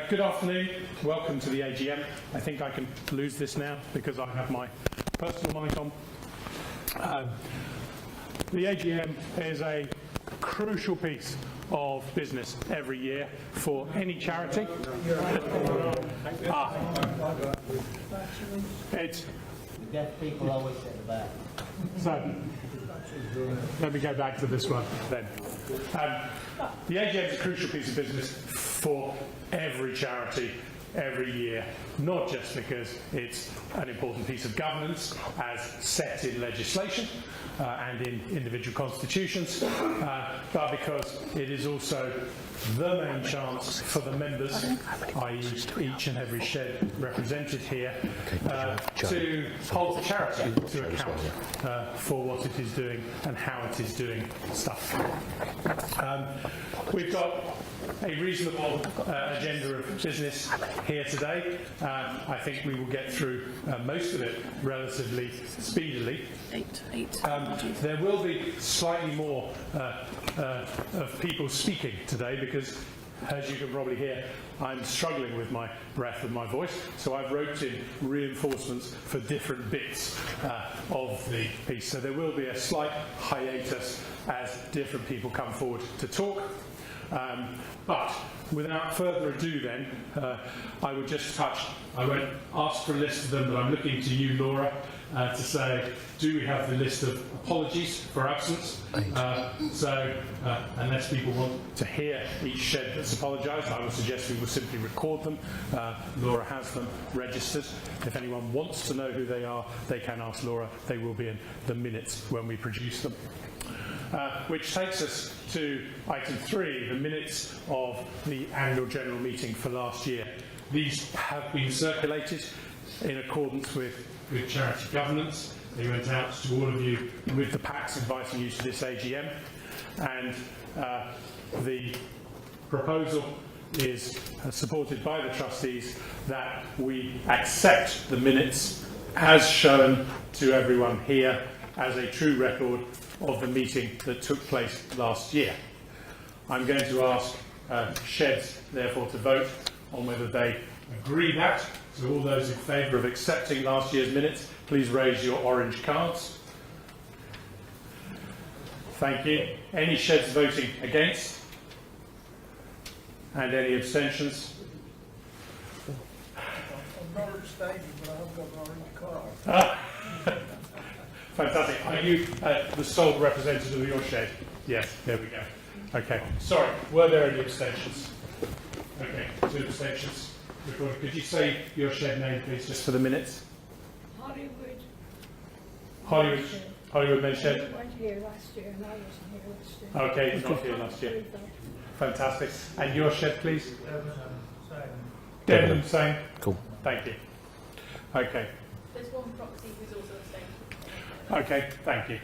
Good afternoon. Welcome to the AGM. I think I can lose this now because I have my personal mic on. The AGM is a crucial piece of business every year for any charity. It's the deaf people always sit at the back. So, let me go back to this one then. The AGM is a crucial piece of business for every charity every year, not just because it's an important piece of governance as set in legislation and in individual constitutions, but because it is also the main chance for the members, i.e. each and every shed represented here, to hold the charity to account for what it is doing and how it is doing stuff. We've got a reasonable agenda of business here today. I think we will get through most of it relatively speedily. There will be slightly more of people speaking today because, as you can probably hear, I'm struggling with my breath and my voice, so I've roped in reinforcements for different bits of the piece. So there will be a slight hiatus as different people come forward to talk. But without further ado then, I would just touch, I won't ask for a list of them, but I'm looking to you, Laura, to say, do we have the list of apologies for absence? Unless people want to hear each shed that's apologised, I would suggest we will simply record them. Laura has them registered. If anyone wants to know who they are, they can ask Laura. They will be in the minutes when we produce them. Which takes us to item 3, the minutes of the annual general meeting for last year. These have been circulated in accordance with charity governance. They went out to all of you with the packs inviting you to this AGM, and the proposal is supported by the trustees that we accept the minutes as shown to everyone here as a true record of the meeting that took place last year. I'm going to ask sheds, therefore, to vote on whether they agree that. So all those in favour of accepting last year's minutes, please raise your orange cards. Thank you. Any sheds voting against? And any abstentions? I'm not abstaining, but I've got an orange card. Fantastic. Are you the sole representative of your shed? Yes, there we go. Okay. Sorry, were there any abstentions? Okay, 2 abstentions. Could you say your shed name, please, just for the minutes? Hollywood Men's Shed. I went here last year and I wasn't here last year. Okay, not here last year. Fantastic. And your shed, please? Devon, same. Cool. Thank you. Okay. There's one proxy who's also abstaining. Okay, thank you.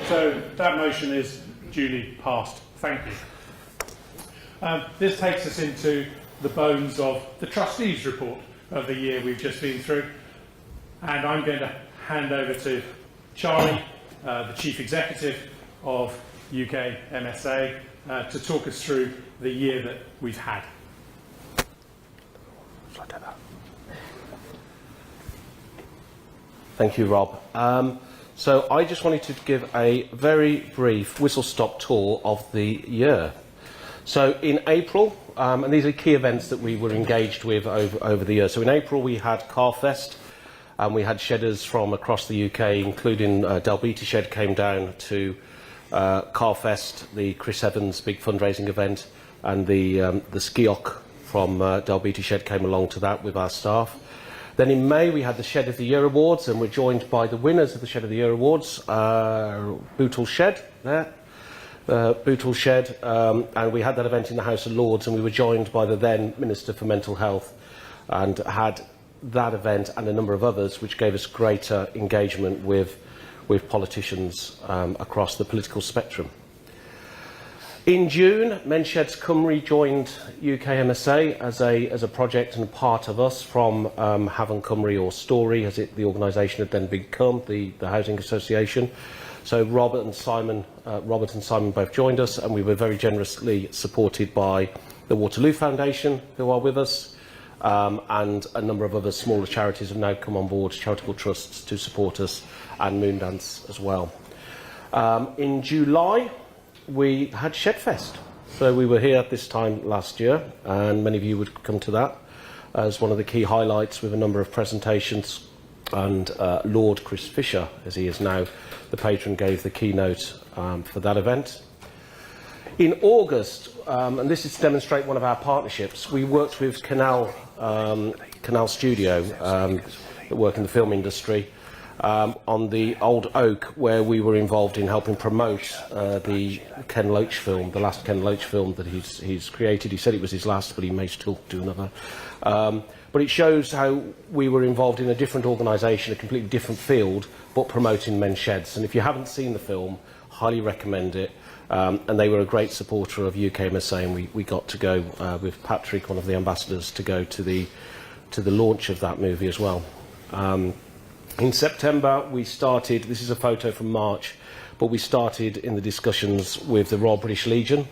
So that motion is duly passed. Thank you. This takes us into the bones of the trustees' report of the year we've just been through. And I'm going to hand over to Charlie, the Chief Executive of UKMSA, to talk us through the year that we've had. Thank you, Rob. So I just wanted to give a very brief whistle-stop tour of the year. So in April, and these are key events that we were engaged with over the year. So in April we had CarFest, and we had shedders from across the UK, including Dalbeattie Shed came down to CarFest, the Chris Evans big fundraising event, and the Skiok from Dalbeattie Shed came along to that with our staff. Then in May we had the Shed of the Year Awards, and we're joined by the winners of the Shed of the Year Awards, Bootle Shed, there. Bootle Shed, and we had that event in the House of Lords, and we were joined by the then Minister for Mental Health, and had that event and a number of others which gave us greater engagement with politicians across the political spectrum. In June, Men's Sheds Cymru joined UKMSA as a project and part of us from Havon Cymru, or Story, as the organisation had then become, the housing association. So Robert and Simon both joined us, and we were very generously supported by the Waterloo Foundation, who are with us, and a number of other smaller charities have now come on board, charitable trusts, to support us, and Moondance as well. In July, we had ShedFest. So we were here this time last year, and many of you would come to that as one of the key highlights, with a number of presentations. And Lord Chris Fisher, as he is now, the patron, gave the keynote for that event. In August, and this is to demonstrate one of our partnerships, we worked with Canal Studio, that work in the film industry, on the Old Oak, where we were involved in helping promote the Ken Loach film, the last Ken Loach film that he's created. He said it was his last, but he may still do another. But it shows how we were involved in a different organisation, a completely different field, but promoting men's sheds. And if you haven't seen the film, highly recommend it. And they were a great supporter of UKMSA, and we got to go with Patrick, one of the ambassadors, to go to the launch of that movie as well. In September, we started, this is a photo from March, but we started in the discussions with the Royal British Legion.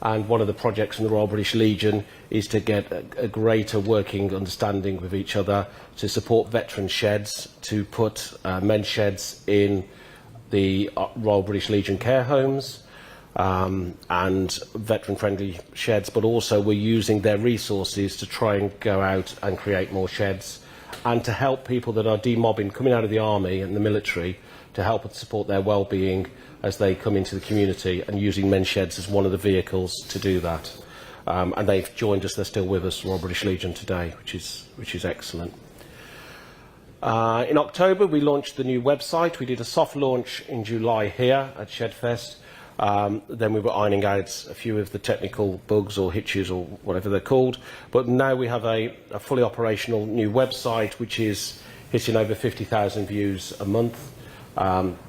And one of the projects in the Royal British Legion is to get a greater working understanding with each other, to support veteran sheds, to put men's sheds in the Royal British Legion care homes, and veteran-friendly sheds, but also we're using their resources to try and go out and create more sheds, and to help people that are demobbing, coming out of the army and the military, to help and support their well-being as they come into the community, and using men's sheds as one of the vehicles to do that. And they've joined us, they're still with us, Royal British Legion today, which is excellent. In October, we launched the new website. We did a soft launch in July here at ShedFest. Then we were ironing out a few of the technical bugs or hitches or whatever they're called. But now we have a fully operational new website, which is hitting over 50,000 views a month.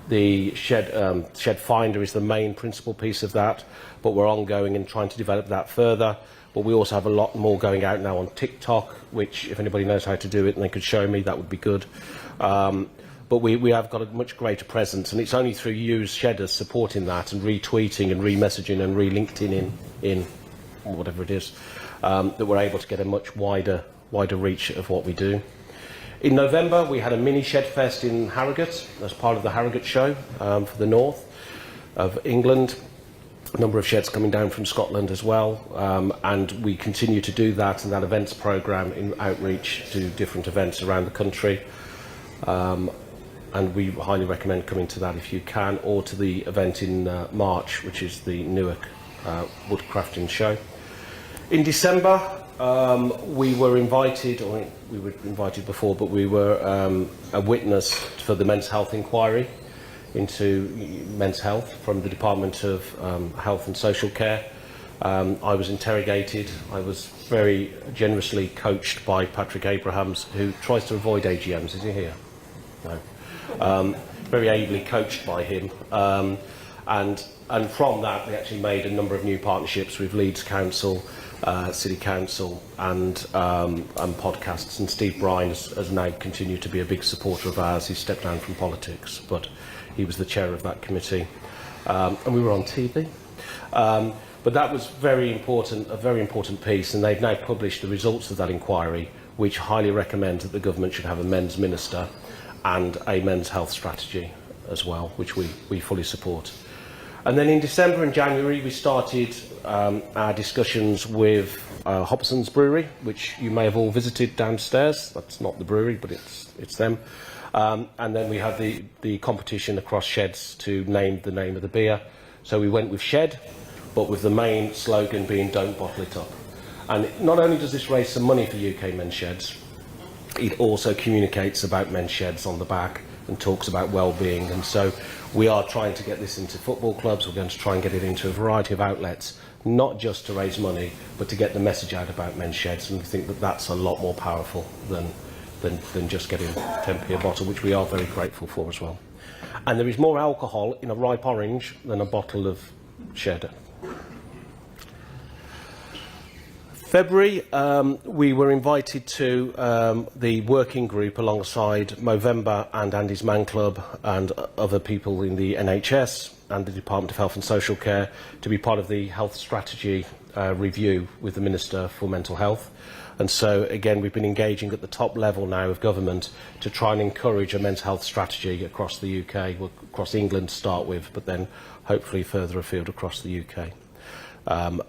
The Shed Finder is the main principal piece of that, but we're ongoing and trying to develop that further. But we also have a lot more going out now on TikTok, which, if anybody knows how to do it and they could show me, that would be good. But we have got a much greater presence, and it's only through you as shedders supporting that, and retweeting and re-messaging and re-LinkedIn in whatever it is, that we're able to get a much wider reach of what we do. In November, we had a mini ShedFest in Harrogate as part of the Harrogate show for the north of England. A number of sheds coming down from Scotland as well, and we continue to do that, and that events programme in outreach to different events around the country. And we highly recommend coming to that if you can, or to the event in March, which is the Newark Woodcrafting Show. In December, we were invited, or we were invited before, but we were a witness for the men's health inquiry into men's health from the Department of Health and Social Care. I was interrogated. I was very generously coached by Patrick Abrahams, who tries to avoid AGMs. Is he here? No. Very ably coached by him. And from that, we actually made a number of new partnerships with Leeds Council, City Council, and podcasts. And Steve Bryan has now continued to be a big supporter of ours. He stepped down from politics, but he was the chair of that committee. And we were on TV. But that was a very important piece, and they've now published the results of that inquiry, which highly recommend that the government should have a men's minister and a men's health strategy as well, which we fully support. And then in December and January, we started our discussions with Hobson's Brewery, which you may have all visited downstairs. That's not the brewery, but it's them. And then we had the competition across sheds to name the name of the beer. So we went with Shed, but with the main slogan being "Don't bottle it up." And not only does this raise some money for UK men's sheds, it also communicates about men's sheds on the back and talks about well-being. And so we are trying to get this into football clubs. We're going to try and get it into a variety of outlets, not just to raise money, but to get the message out about men's sheds. And we think that that's a lot more powerful than just getting 10p a bottle, which we are very grateful for as well. And there is more alcohol in a ripe orange than a bottle of Shed. February, we were invited to the working group alongside Movember and Andy's Man Club and other people in the NHS and the Department of Health and Social Care to be part of the health strategy review with the Minister for Mental Health. And so, again, we've been engaging at the top level now of government to try and encourage a mental health strategy across the UK, well, across England to start with, but then hopefully further afield across the UK.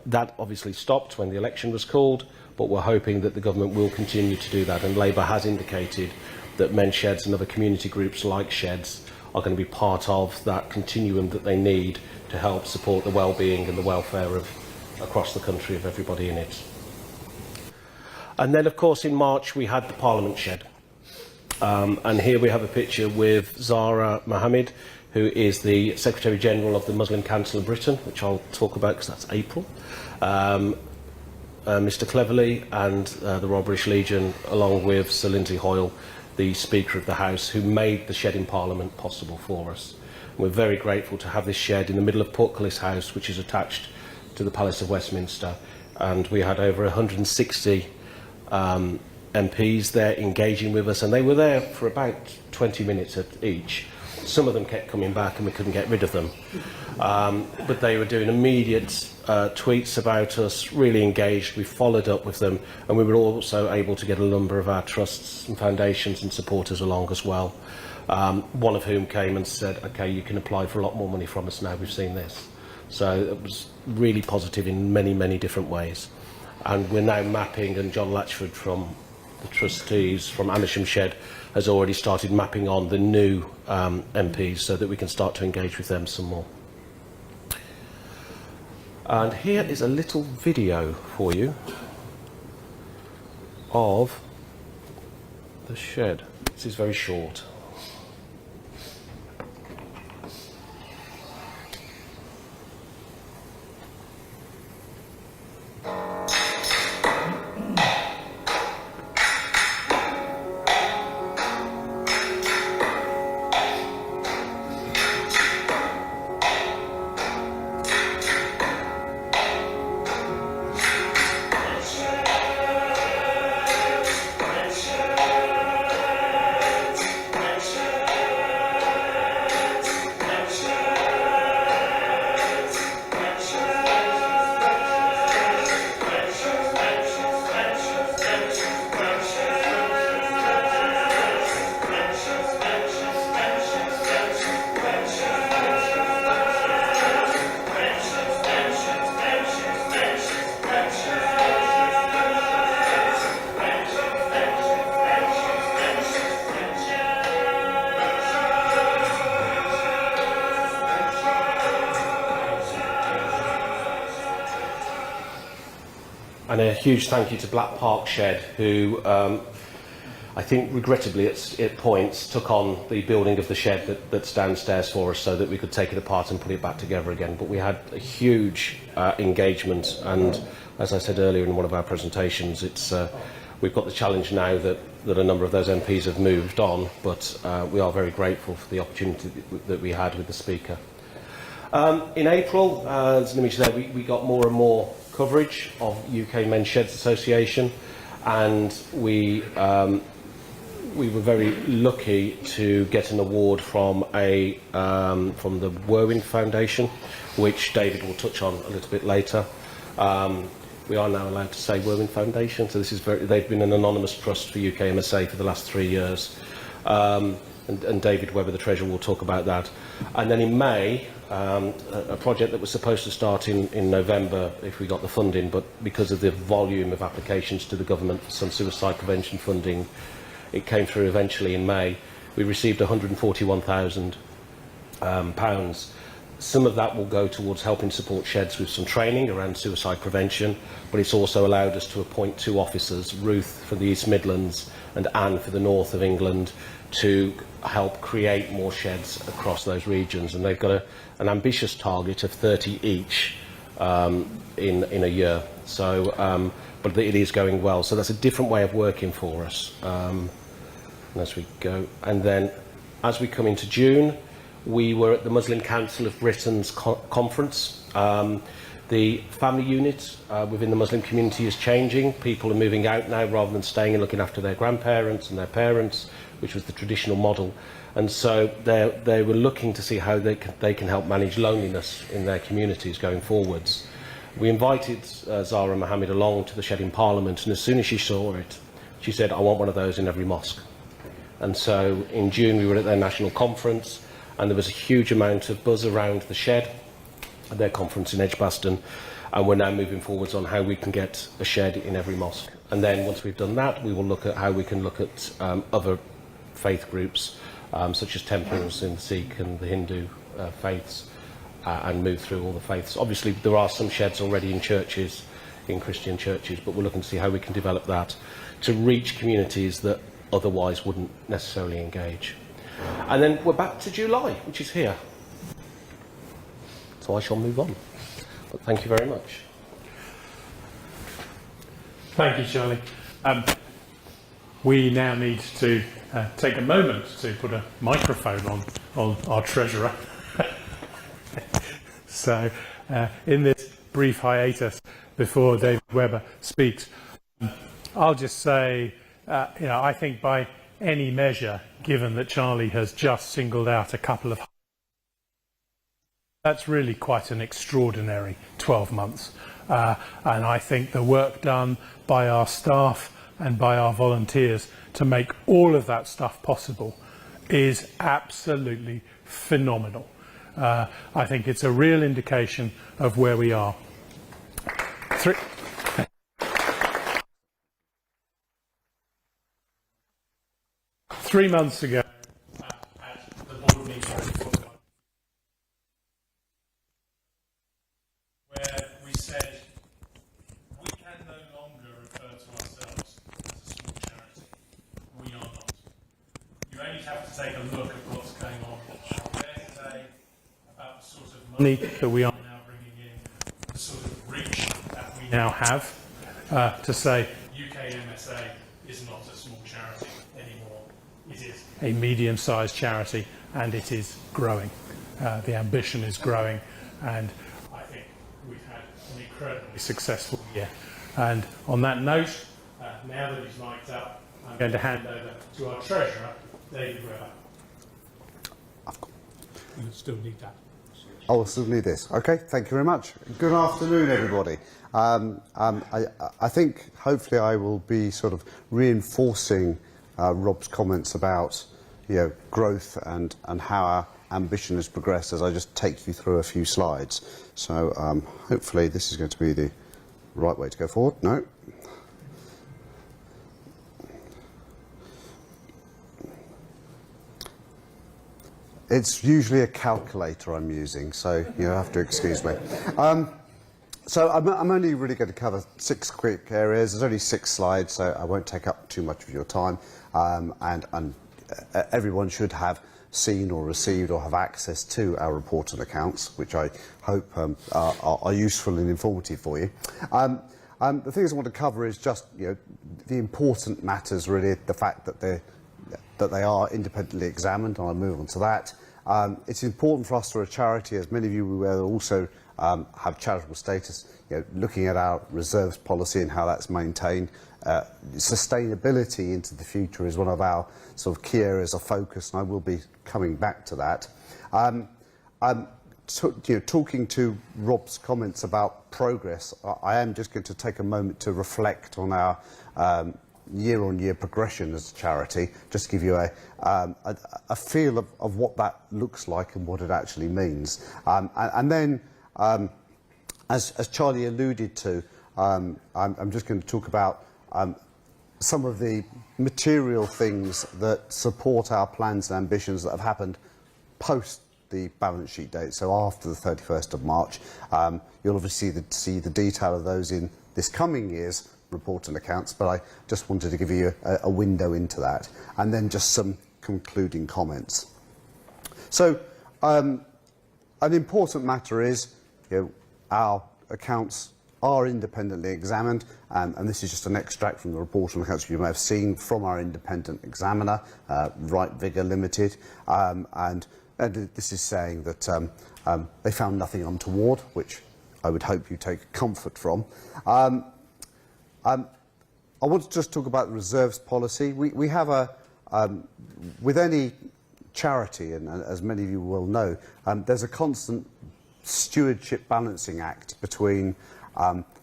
That obviously stopped when the election was called, but we're hoping that the government will continue to do that, and Labour has indicated that men's sheds and other community groups like sheds are going to be part of that continuum that they need to help support the well-being and the welfare of across the country of everybody in it. And then, of course, in March we had the Parliament shed. And here we have a picture with Zara Mohammed, who is the Secretary-General of the Muslim Council of Britain, which I'll talk about because that's April. Mr Cleverly and the Royal British Legion, along with Sir Lindsay Hoyle, the Speaker of the House, who made the shed in Parliament possible for us. We're very grateful to have this shed in the middle of Portcullis House, which is attached to the Palace of Westminster. And we had over 160 MPs there engaging with us, and they were there for about 20 minutes at each. Some of them kept coming back and we couldn't get rid of them. But they were doing immediate tweets about us, really engaged. We followed up with them, and we were also able to get a number of our trusts and foundations and supporters along as well. One of whom came and said, okay, you can apply for a lot more money from us now we've seen this. So it was really positive in many, many different ways. And we're now mapping, and John Latchford from the trustees from Amersham Shed has already started mapping on the new MPs so that we can start to engage with them some more. And here is a little video for you of the shed. This is very short. And a huge thank you to Black Park Shed, who I think regrettably at points took on the building of the shed that's downstairs for us so that we could take it apart and put it back together again. But we had a huge engagement, and as I said earlier in one of our presentations, we've got the challenge now that a number of those MPs have moved on, but we are very grateful for the opportunity that we had with the Speaker. In April, as an image there, we got more and more coverage of UK Men's Sheds Association, and we were very lucky to get an award from the Werwin Foundation, which David will touch on a little bit later. We are now allowed to say Werwin Foundation, so this is they've been an anonymous trust for UKMSA for the last 3 years. And David Webber, the Treasurer, will talk about that. And then in May, a project that was supposed to start in November if we got the funding, but because of the volume of applications to the government for some suicide prevention funding, it came through eventually in May. We received £141,000. Some of that will go towards helping support sheds with some training around suicide prevention, but it's also allowed us to appoint 2 officers, Ruth for the East Midlands and Anne for the north of England, to help create more sheds across those regions. And they've got an ambitious target of 30 each in a year. So, but it is going well. So that's a different way of working for us as we go. And then as we come into June, we were at the Muslim Council of Britain's conference. The family unit within the Muslim community is changing. People are moving out now rather than staying and looking after their grandparents and their parents, which was the traditional model. And so they were looking to see how they can help manage loneliness in their communities going forwards. We invited Zara Mohammed along to the shed in Parliament, and as soon as she saw it, she said, "I want one of those in every mosque." And so in June we were at their national conference, and there was a huge amount of buzz around the shed at their conference in Edgbaston, and we're now moving forwards on how we can get a shed in every mosque. And then once we've done that, we will look at how we can look at other faith groups, such as temples in the Sikh and the Hindu faiths, and move through all the faiths. Obviously, there are some sheds already in churches, in Christian churches, but we're looking to see how we can develop that to reach communities that otherwise wouldn't necessarily engage. And then we're back to July, which is here. So I shall move on. But thank you very much. Thank you, Charlie. We now need to take a moment to put a microphone on our treasurer. So, in this brief hiatus before David Webber speaks, I'll just say, I think by any measure, given that Charlie has just singled out a couple of, that's really quite an extraordinary 12 months. And I think the work done by our staff and by our volunteers to make all of that stuff possible is absolutely phenomenal. I think it's a real indication of where we are. 3 months ago, at the board meeting, where we said we can no longer refer to ourselves as a small charity. We are not. You only have to take a look at what's going on there today, about the sort of money that we are now bringing in, the sort of reach that we now have, to say UKMSA is not a small charity anymore. It is a medium-sized charity, and it is growing. The ambition is growing, and I think we've had an incredibly successful year. And on that note, now that he's mic'd up, I'm going to hand over to our treasurer, David Webber. You still need that. I will still need this. Okay, thank you very much. Good afternoon, everybody. I think hopefully I will be sort of reinforcing Rob's comments about growth and how our ambition has progressed as I just take you through a few slides. So hopefully this is going to be the right way to go forward. No. It's usually a calculator I'm using, so you have to excuse me. So I'm only really going to cover 6 quick areas. There's only 6 slides, so I won't take up too much of your time. And everyone should have seen or received or have access to our report and accounts, which I hope are useful and informative for you. The things I want to cover is just the important matters, really, the fact that they are independently examined, and I'll move on to that. It's important for us for a charity, as many of you will also have charitable status, looking at our reserves policy and how that's maintained. Sustainability into the future is one of our sort of key areas of focus, and I will be coming back to that. Talking to Rob's comments about progress, I am just going to take a moment to reflect on our year-on-year progression as a charity, just to give you a feel of what that looks like and what it actually means. And then, as Charlie alluded to, I'm just going to talk about some of the material things that support our plans and ambitions that have happened post the balance sheet date, so after the 31st of March. You'll obviously see the detail of those in this coming year's report and accounts, but I just wanted to give you a window into that, and then just some concluding comments. So an important matter is our accounts are independently examined, and this is just an extract from the report and accounts you may have seen from our independent examiner, Right Vigour Limited, and this is saying that they found nothing untoward, which I would hope you take comfort from. I want to just talk about the reserves policy. We have with any charity, and as many of you will know, there's a constant stewardship balancing act between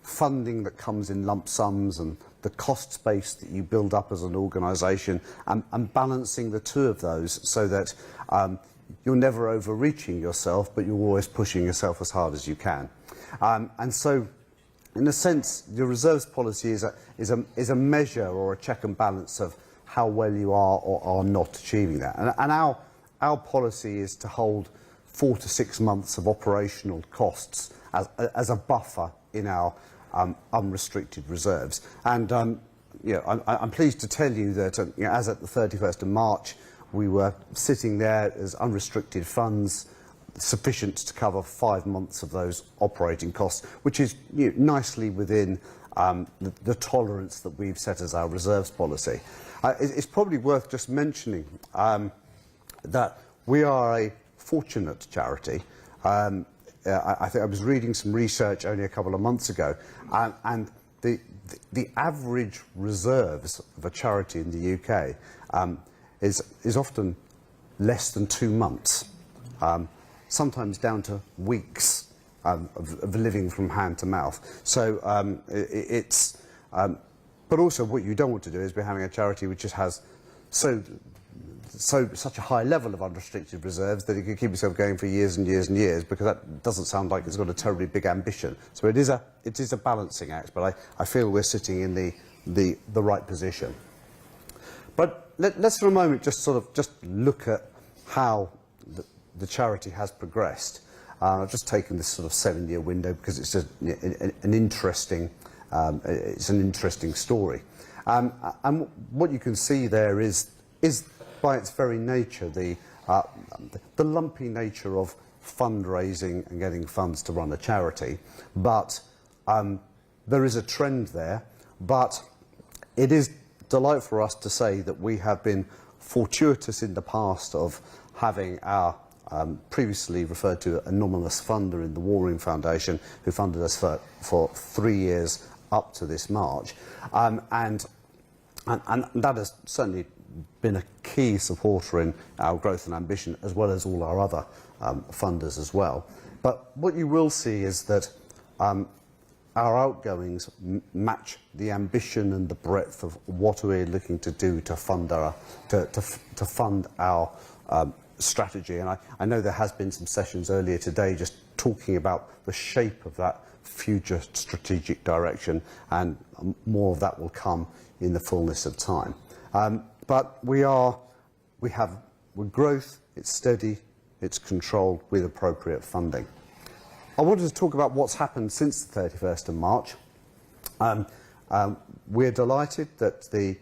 funding that comes in lump sums and the cost base that you build up as an organisation, and balancing the two of those so that you're never overreaching yourself, but you're always pushing yourself as hard as you can. And so, in a sense, your reserves policy is a measure or a check and balance of how well you are or are not achieving that. And our policy is to hold 4 to 6 months of operational costs as a buffer in our unrestricted reserves. And I'm pleased to tell you that as at the 31st of March, we were sitting there as unrestricted funds sufficient to cover 5 months of those operating costs, which is nicely within the tolerance that we've set as our reserves policy. It's probably worth just mentioning that we are a fortunate charity. I think I was reading some research only a couple of months ago, and the average reserves of a charity in the UK is often less than 2 months, sometimes down to weeks of living from hand to mouth. So but also what you don't want to do is be having a charity which just has such a high level of unrestricted reserves that you can keep yourself going for years and years and years, because that doesn't sound like it's got a terribly big ambition. So it is a balancing act, but I feel we're sitting in the right position. But let's for a moment just look at how the charity has progressed. I've just taken this sort of 7-year window because it's just an interesting story. And what you can see there is by its very nature the lumpy nature of fundraising and getting funds to run a charity. But there is a trend there. But it is delightful for us to say that we have been fortuitous in the past of having our previously referred to anonymous funder in the Warring Foundation, who funded us for 3 years up to this March, and that has certainly been a key supporter in our growth and ambition, as well as all our other funders as well. But what you will see is that our outgoings match the ambition and the breadth of what we're looking to do to fund our strategy. And I know there has been some sessions earlier today just talking about the shape of that future strategic direction, and more of that will come in the fullness of time. But we're growth, it's steady, it's controlled with appropriate funding. I wanted to talk about what's happened since the 31st of March. We're delighted that the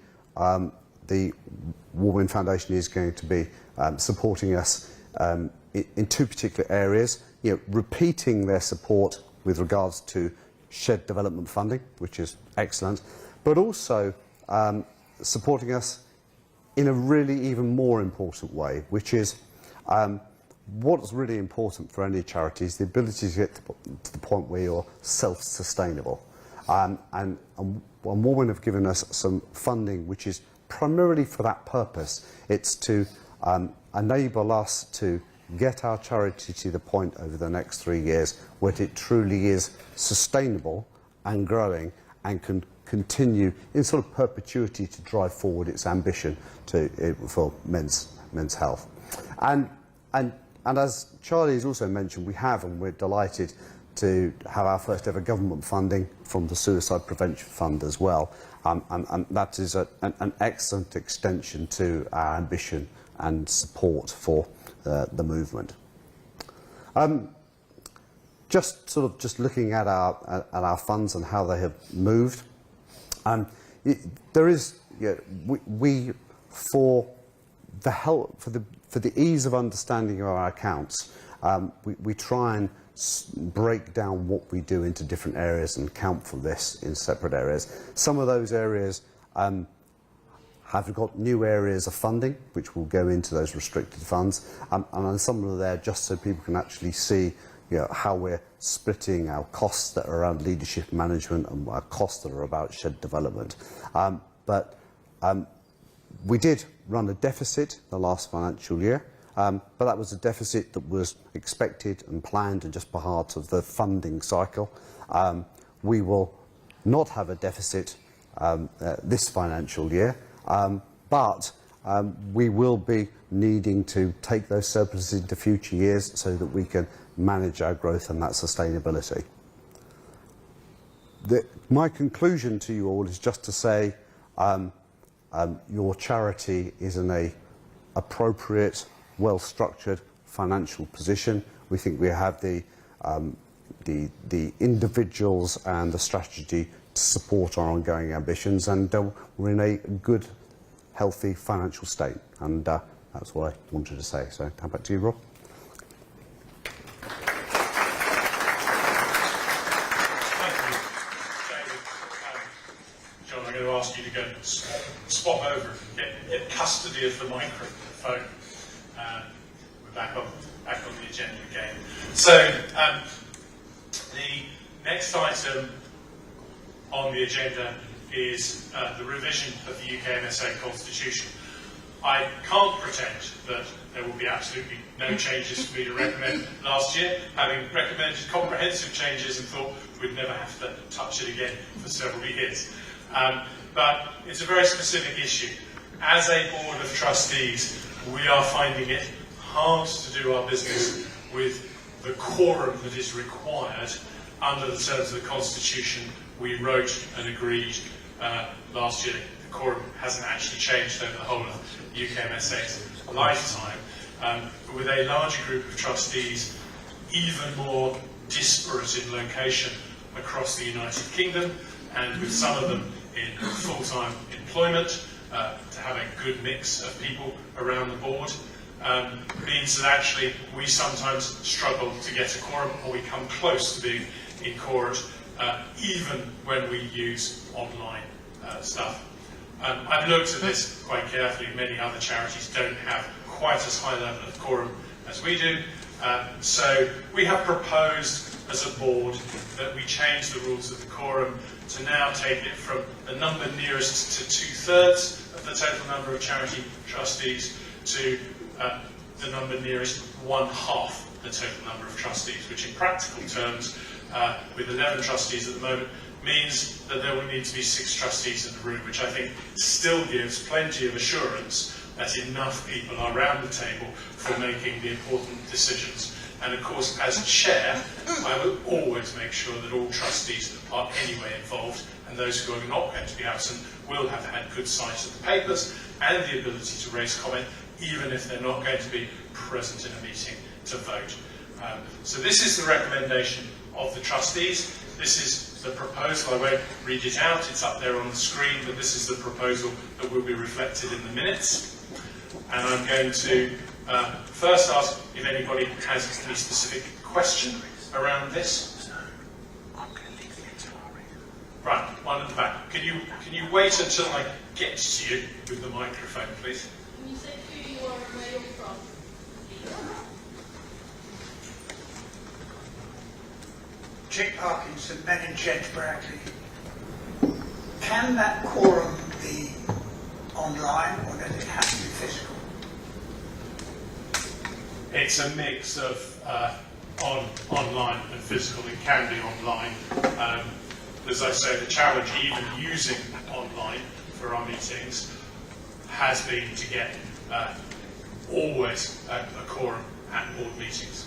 Warwin Foundation is going to be supporting us in 2 particular areas, repeating their support with regards to shed development funding, which is excellent, but also supporting us in a really even more important way, which is what's really important for any charity is the ability to get to the point where you're self-sustainable. And Warwin have given us some funding which is primarily for that purpose. It's to enable us to get our charity to the point over the next 3 years where it truly is sustainable and growing and can continue in sort of perpetuity to drive forward its ambition for men's health. And as Charlie has also mentioned, we have, and we're delighted to have our first ever government funding from the Suicide Prevention Fund as well. And that is an excellent extension to our ambition and support for the movement. Just looking at our funds and how they have moved, there is for the ease of understanding of our accounts, we try and break down what we do into different areas and account for this in separate areas. Some of those areas have got new areas of funding which will go into those restricted funds, and some of them are there just so people can actually see how we're splitting our costs that are around leadership management and our costs that are about shed development. But we did run a deficit the last financial year, but that was a deficit that was expected and planned and just part of the funding cycle. we will not have a deficit this financial year, but we will be needing to take those surpluses into future years so that we can manage our growth and that sustainability. My conclusion to you all is just to say your charity is in an appropriate, well-structured financial position. We think we have the individuals and the strategy to support our ongoing ambitions, and we're in a good, healthy financial state. And that's what I wanted to say. So, how back to you, Rob? John, I'm going to ask you to go swap over, get custody of the microphone. We're back on the agenda again. So the next item on the agenda is the revision of the UKMSA Constitution. I can't pretend that there will be absolutely no changes for me to recommend last year, having recommended comprehensive changes and thought we'd never have to touch it again for several years. But it's a very specific issue. As a board of trustees, we are finding it hard to do our business with the quorum that is required under the terms of the Constitution we wrote and agreed last year. The quorum hasn't actually changed over the whole of UKMSA's lifetime. But with a larger group of trustees, even more disparate in location across the United Kingdom, and with some of them in full-time employment, to have a good mix of people around the board, means that actually we sometimes struggle to get a quorum, or we come close to being in quorum, even when we use online stuff. I've looked at this quite carefully. Many other charities don't have quite as high level of quorum as we do. So we have proposed as a board that we change the rules of the quorum to now take it from the number nearest to 2/3 of the total number of charity trustees to the number nearest 1/2 the total number of trustees, which in practical terms, with 11 trustees at the moment, means that there will need to be 6 trustees in the room, which I think still gives plenty of assurance that enough people are around the table for making the important decisions. And of course, as chair, I will always make sure that all trustees are anyway involved, and those who are not going to be absent will have had good sight of the papers and the ability to raise comment, even if they're not going to be present in a meeting to vote. So this is the recommendation of the trustees. This is the proposal. I won't read it out, it's up there on the screen, but this is the proposal that will be reflected in the minutes. And I'm going to first ask if anybody has any specific question around this. Right, one at the back. Can you wait until I get to you with the microphone, please? Can you say who you are and where you're from? Chick Parkinson, Men in Shed Bradley. Can that quorum be online, or does it have to be physical? It's a mix of online and physical. It can be online. As I say, the challenge, even using online for our meetings, has been to get always a quorum at board meetings.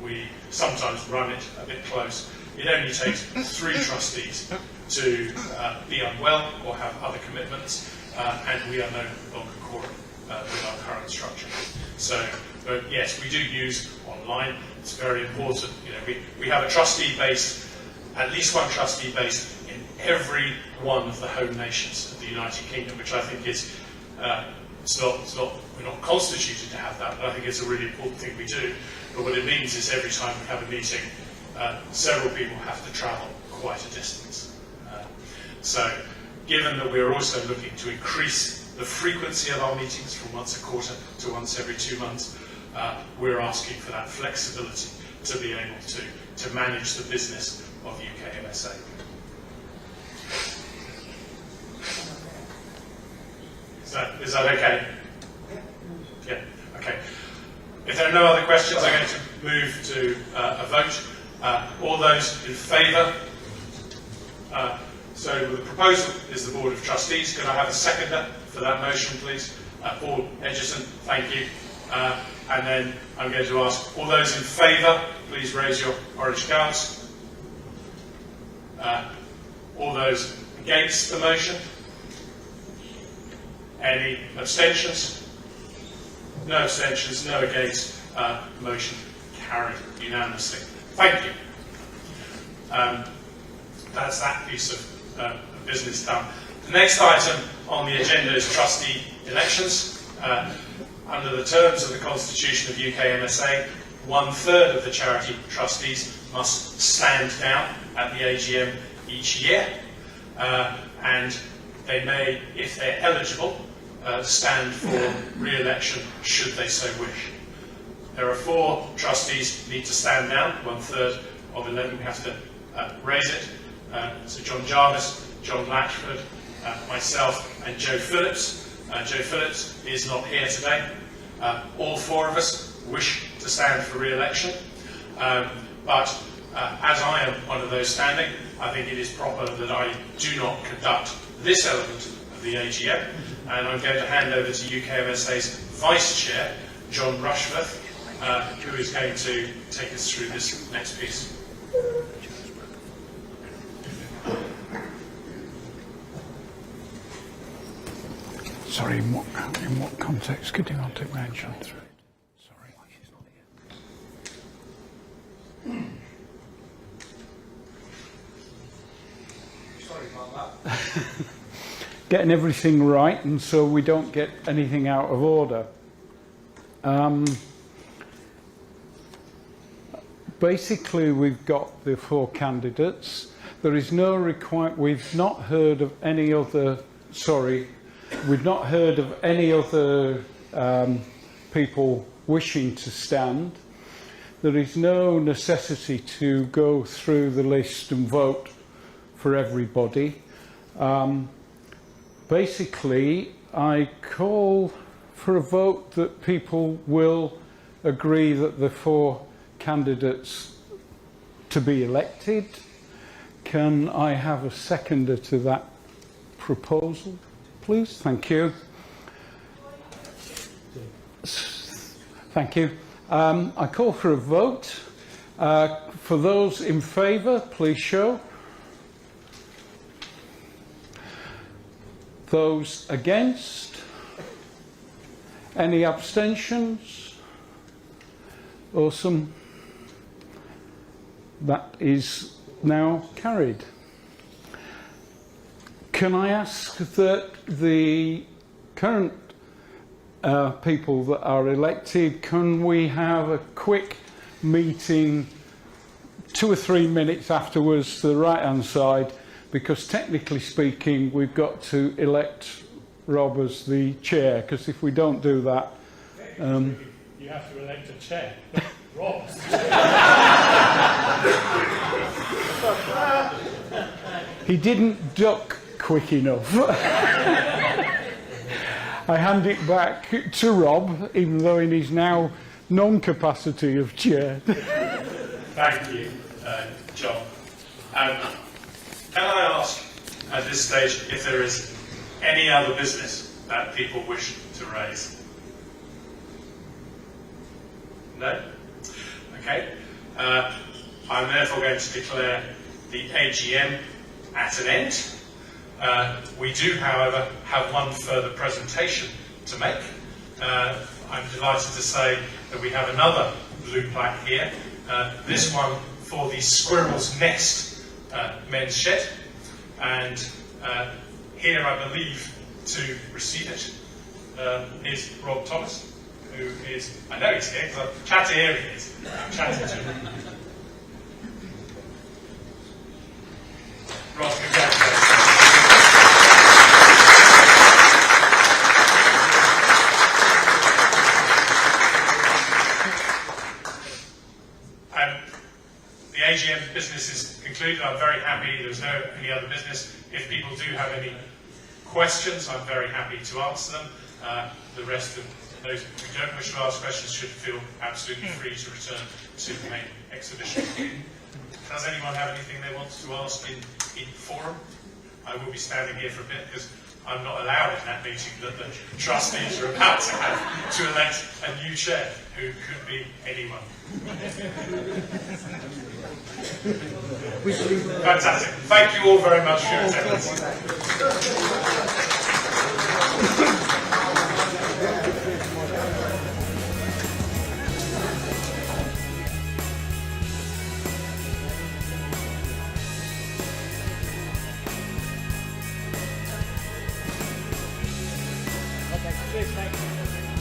We sometimes run it a bit close. It only takes 3 trustees to be unwell or have other commitments, and we are no longer quorum with our current structure. So, yes, we do use online. It's very important. You know, we have a trustee based, at least one trustee based in every one of the home nations of the United Kingdom, which I think is we're not constituted to have that, but I think it's a really important thing we do. But what it means is every time we have a meeting, several people have to travel quite a distance. So given that we're also looking to increase the frequency of our meetings from once a quarter to once every 2 months, we're asking for that flexibility to be able to manage the business of UKMSA. Is that okay? Yeah, okay. If there are no other questions, I'm going to move to a vote. All those in favour So the proposal is the Board of Trustees. Could I have a seconder for that motion, please? Paul Edgerton, thank you. And then I'm going to ask all those in favour, please raise your orange cards. All those against the motion? Any abstentions? No abstentions, no against. Motion carried unanimously. Thank you. That's that piece of business done. The next item on the agenda is trustee elections. Under the terms of the Constitution of UKMSA, 1/3 of the charity trustees must stand down at the AGM each year, and they may, if they're eligible, stand for re-election should they so wish. There are 4 trustees who need to stand down, 1/3 of 11, we have to raise it. So John Jarvis, John Latchford, myself and Joe Phillips. Joe Phillips is not here today. All 4 of us wish to stand for re-election, but as I am one of those standing, I think it is proper that I do not conduct this element of the AGM, and I'm going to hand over to UKMSA's Vice Chair, John Rushforth, who is going to take us through this next piece. Sorry, in what context? Could you not take my hand through? Sorry. Sorry about that. Getting everything right, and so we don't get anything out of order. Basically, we've got the 4 candidates. There is no requirement. We've not heard of any other. We've not heard of any other people wishing to stand. There is no necessity to go through the list and vote for everybody. Basically, I call for a vote that people will agree that the 4 candidates to be elected. Can I have a seconder to that proposal, please? Thank you. Thank you. I call for a vote. For those in favour, please show. Those against? Any abstentions? Awesome. That is now carried. Can I ask that the current people that are elected, can we have a quick meeting 2 or 3 minutes afterwards to the right hand side, because technically speaking we've got to elect Rob as the chair, because if we don't do that You have to elect a chair. Rob. he didn't duck quick enough. I hand it back to Rob, even though in his now non-capacity of chair. Thank you, John. Can I ask at this stage if there is any other business that people wish to raise? No? Okay. I'm therefore going to declare the AGM at an end. We do, however, have one further presentation to make. I'm delighted to say that we have another blue plaque here, this one for the Squirrel's Nest men's shed, and here, I believe, to receive it is Rob Thomas, who is, I know he's here because I've chatted, here he is, I'm chatting to him. Rob, congratulations. The AGM business is concluded. I'm very happy there's no any other business. If people do have any questions, I'm very happy to answer them. The rest of those who don't wish to ask questions should feel absolutely free to return to the main exhibition. Does anyone have anything they want to ask in in forum. I will be standing here for a bit because I'm not allowed in that meeting that the trustees are about to have to elect a new chair, who could be anyone. Fantastic. Thank you all very much for your attendance. Okay, cheers, mate.